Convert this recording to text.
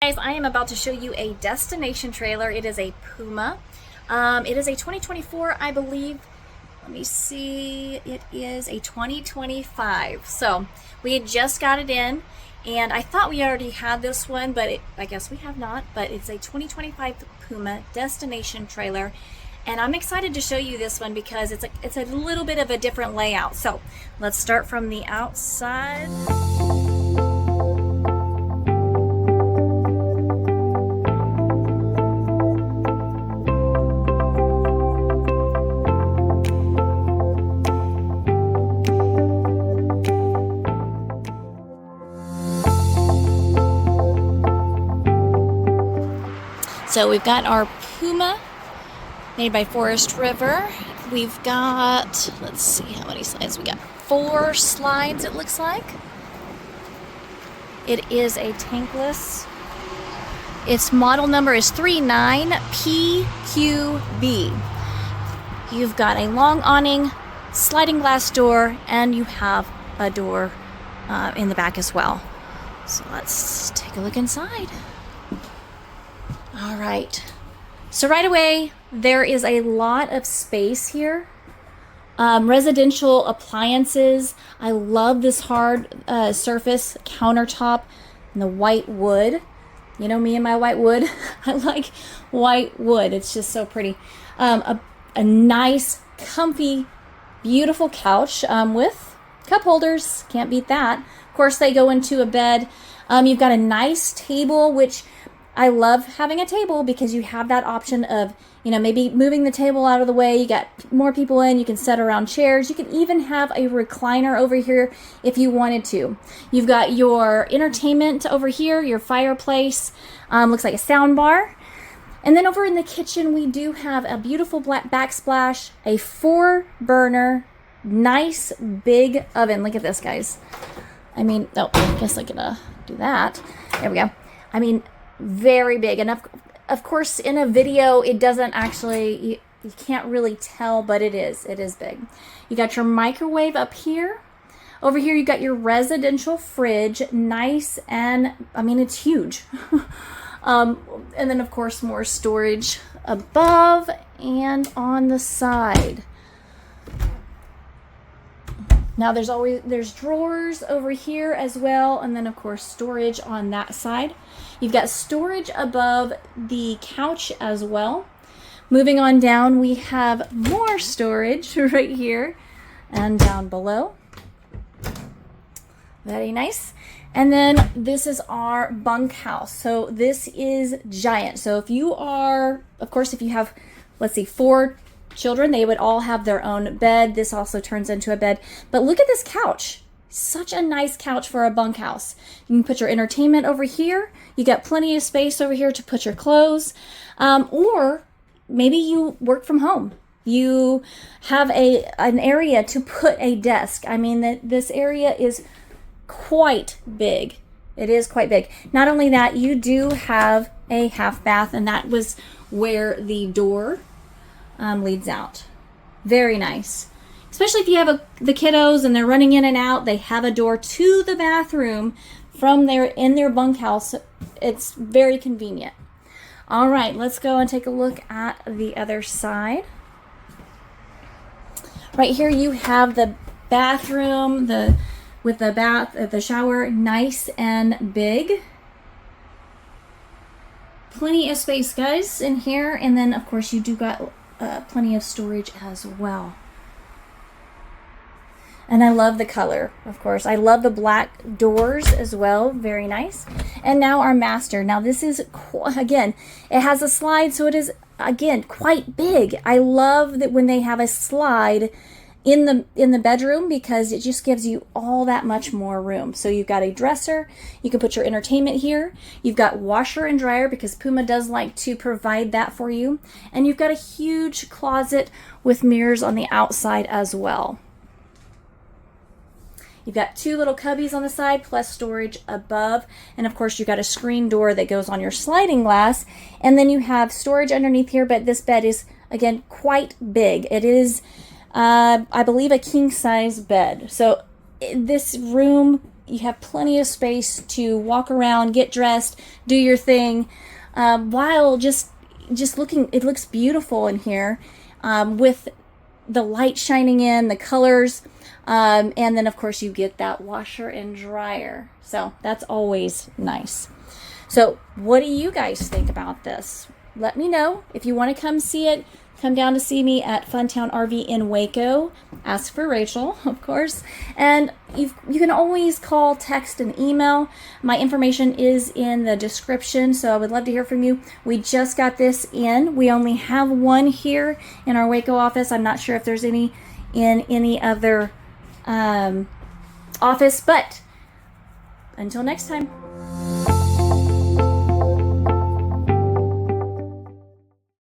Guys, I am about to show you a destination trailer. It is a Puma. It is a 2024, I believe. Let me see. It is a 2025. So we had just got it in, and I thought we already had this one, but I guess we have not. But it's a 2025 Puma destination trailer, and I'm excited to show you this one because it's a little bit of a different layout. So let's start from the outside. So we've got our Puma made by Forest River. We've got, let's see how many slides we got. 4 slides it looks like. It is a tankless. Its model number is 39PQB. You've got a long awning, sliding glass door, and you have a door in the back as well. So let's take a look inside. All right, so right away, there is a lot of space here. Residential appliances. I love this hard surface countertop and the white wood. You know me and my white wood. I like white wood. It's just so pretty. A nice, comfy, beautiful couch with cup holders. Can't beat that. Of course, they go into a bed. You've got a nice table, which I love having a table because you have that option of, maybe moving the table out of the way. You got more people in, you can set around chairs. You can even have a recliner over here if you wanted to. You've got your entertainment over here, your fireplace, looks like a sound bar. And then over in the kitchen, we do have a beautiful black backsplash, a 4-burner, nice big oven. Look at this, guys. I guess I can do that. There we go. Very big, and of course in a video it doesn't actually, you can't really tell, but it is big. You got your microwave up here. Over here you got your residential fridge, nice, and it's huge. And then of course more storage above and on the side. Now there's drawers over here as well, and then of course storage on that side. You've got storage above the couch as well. Moving on down, we have more storage right here and down below. Very nice. And then this is our bunkhouse. So this is giant. So if you have, let's see, 4 children, they would all have their own bed. This also turns into a bed. But look at this couch. Such a nice couch for a bunkhouse. You can put your entertainment over here. You got plenty of space over here to put your clothes. Or maybe you work from home. You have an area to put a desk. This area is quite big. It is quite big. Not only that, you do have a half bath, and that was where the door leads out. Very nice. Especially if you have the kiddos and they're running in and out, they have a door to the bathroom from in their bunkhouse. It's very convenient. All right, let's go and take a look at the other side. Right here you have the bathroom, with the shower, nice and big. Plenty of space, guys, in here, and then of course you do got plenty of storage as well. And I love the color, of course. I love the black doors as well. Very nice. And now our master. Now this is, again, it has a slide, so it is, again, quite big. I love that when they have a slide in the bedroom because it just gives you all that much more room. So you've got a dresser. You can put your entertainment here. You've got washer and dryer because Puma does like to provide that for you. And you've got a huge closet with mirrors on the outside as well. You've got 2 little cubbies on the side plus storage above. And of course you've got a screen door that goes on your sliding glass. And then you have storage underneath here, but this bed is, again, quite big. It is, I believe, a king size bed. So this room you have plenty of space to walk around, get dressed, do your thing, while just looking. It looks beautiful in here, with the light shining in, the colors, and then of course you get that washer and dryer. So that's always nice. So what do you guys think about this? Let me know. If you want to come see it, come down to see me at Funtown RV in Waco. Ask for Rachel, of course. And you can always call, text, and email. My information is in the description, so I would love to hear from you. We just got this in. We only have one here in our Waco office. I'm not sure if there's any in any other office, but until next time.